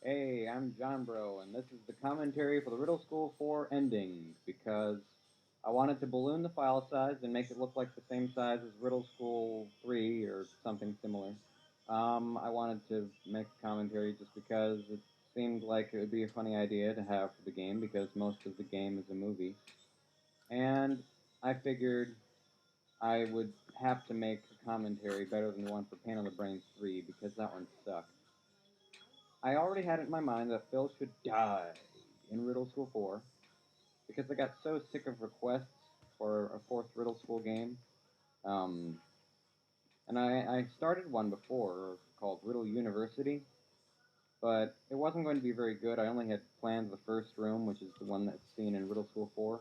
Hey, I'm jonbros, and this is the commentary for the Riddle School 4 ending, because I wanted to balloon the file size and make it look like the same size as Riddle School 3 or something similar. I wanted to make a commentary just because it seemed like it would be a funny idea to have for the game, because most of the game is a movie. And I figured I would have to make a commentary better than the one for Pain on the Brain 3, because that one sucked. I already had it in my mind that Phil should die in Riddle School 4 because I got so sick of requests for a fourth Riddle School game. Um, and I started one before called Riddle University, but it wasn't going to be very good. I only had planned the first room, which is the one that's seen in Riddle School 4.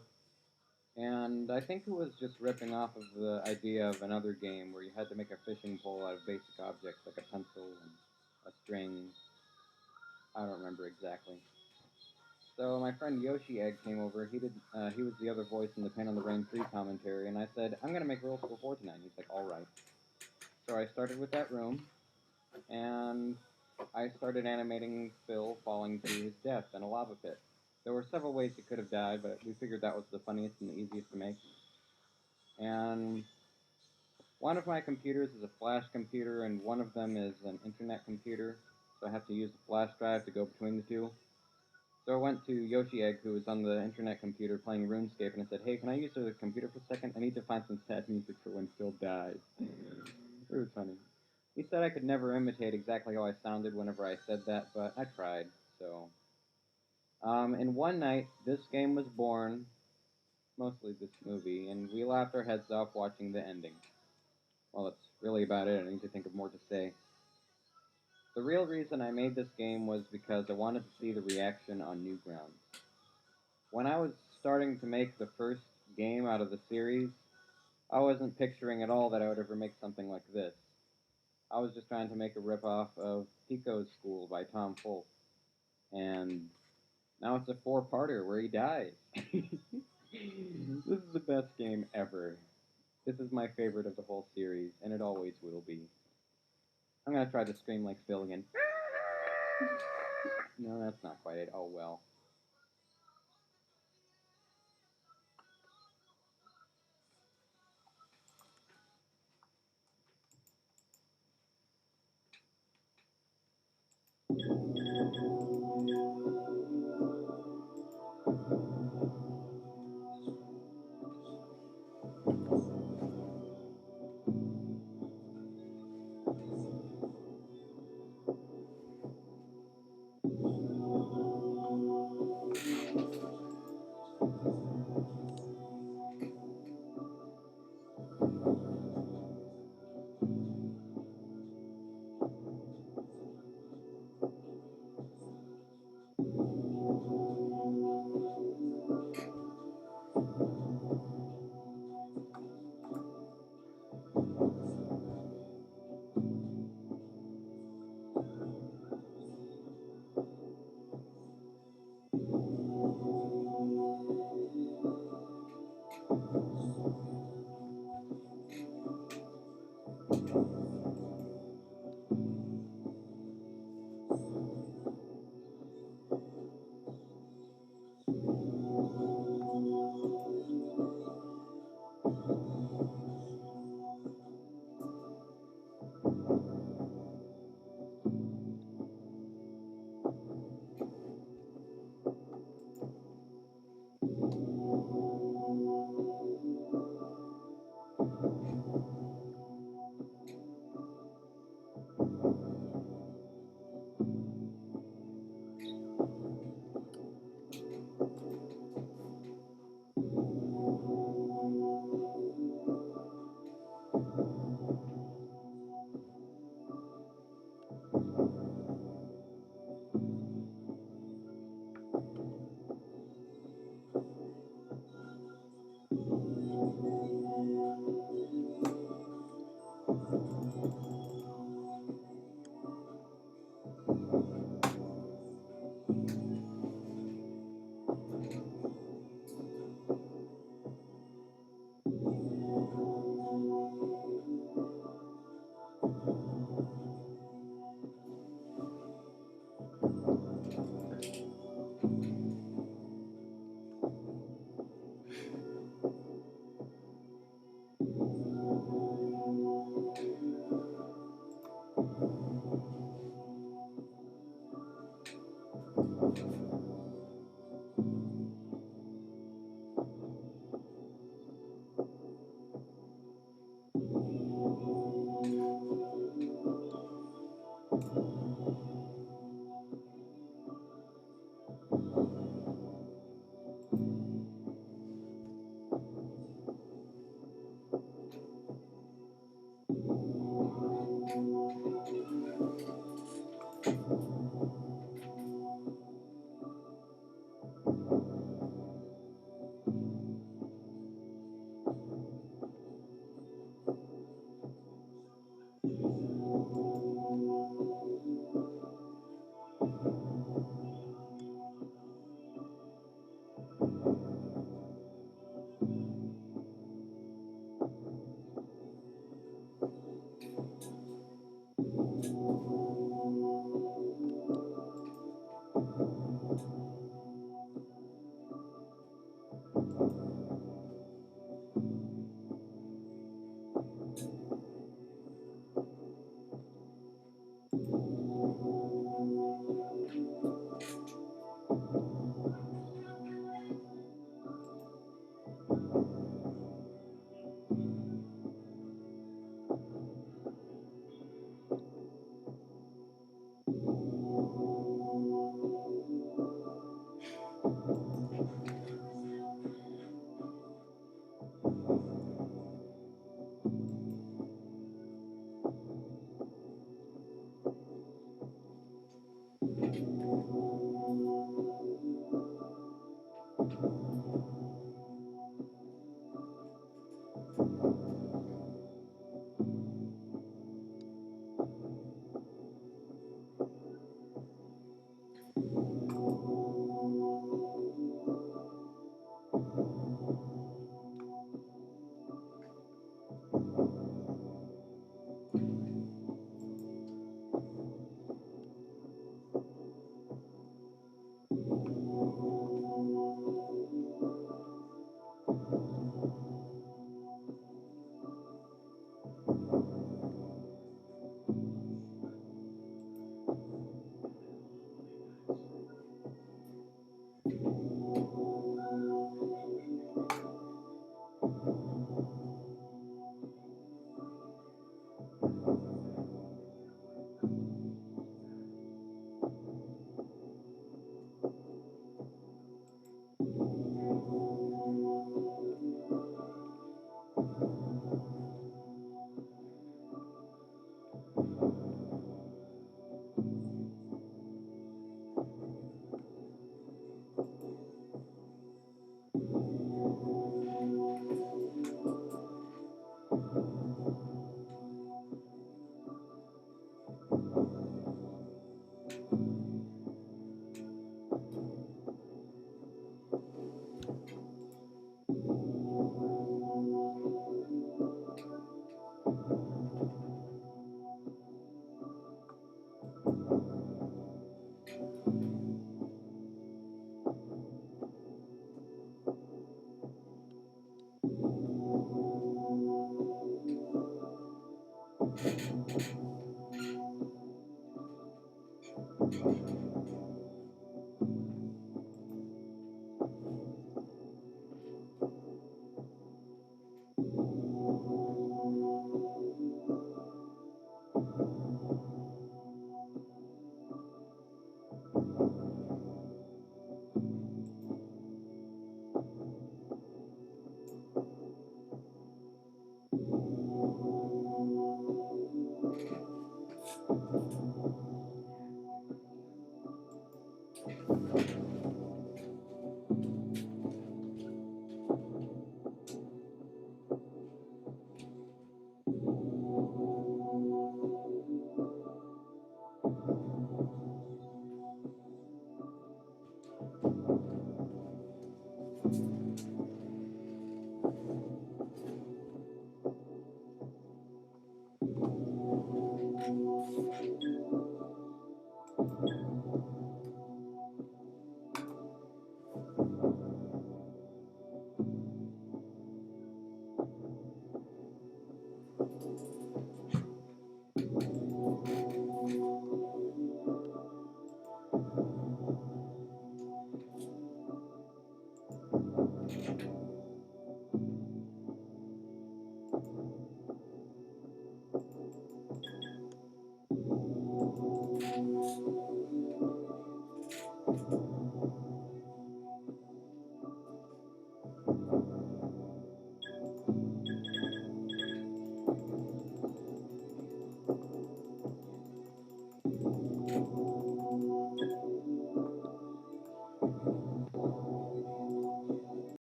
And I think it was just ripping off of the idea of another game where you had to make a fishing pole out of basic objects like a pencil and a string. I don't remember exactly. So my friend Yoshi Egg came over. He was the other voice in the Pain on the Brain 3 commentary, and I said, I'm going to make Riddle School 4 tonight. And he's like, all right. So I started with that room, and I started animating Phil falling to his death in a lava pit. There were several ways he could have died, but we figured that was the funniest and the easiest to make. And one of my computers is a flash computer, and one of them is an internet computer, so I have to use the flash drive to go between the two. So I went to Yoshi Egg, who was on the internet computer playing RuneScape, and I said, hey, can I use the computer for a second? I need to find some sad music for when Phil dies. It was funny. He said I could never imitate exactly how I sounded whenever I said that, but I tried, so. In one night, this game was born, mostly this movie, and we laughed our heads off watching the ending. Well, that's really about it. I need to think of more to say. The real reason I made this game was because I wanted to see the reaction on Newgrounds. When I was starting to make the first game out of the series, I wasn't picturing at all that I would ever make something like this. I was just trying to make a ripoff of Pico's School by Tom Folk. And now it's a 4-parter where he dies. This is the best game ever. This is my favorite of the whole series, and it always will be. I'm going to try to scream like Phil again. No, that's not quite it. Oh, well.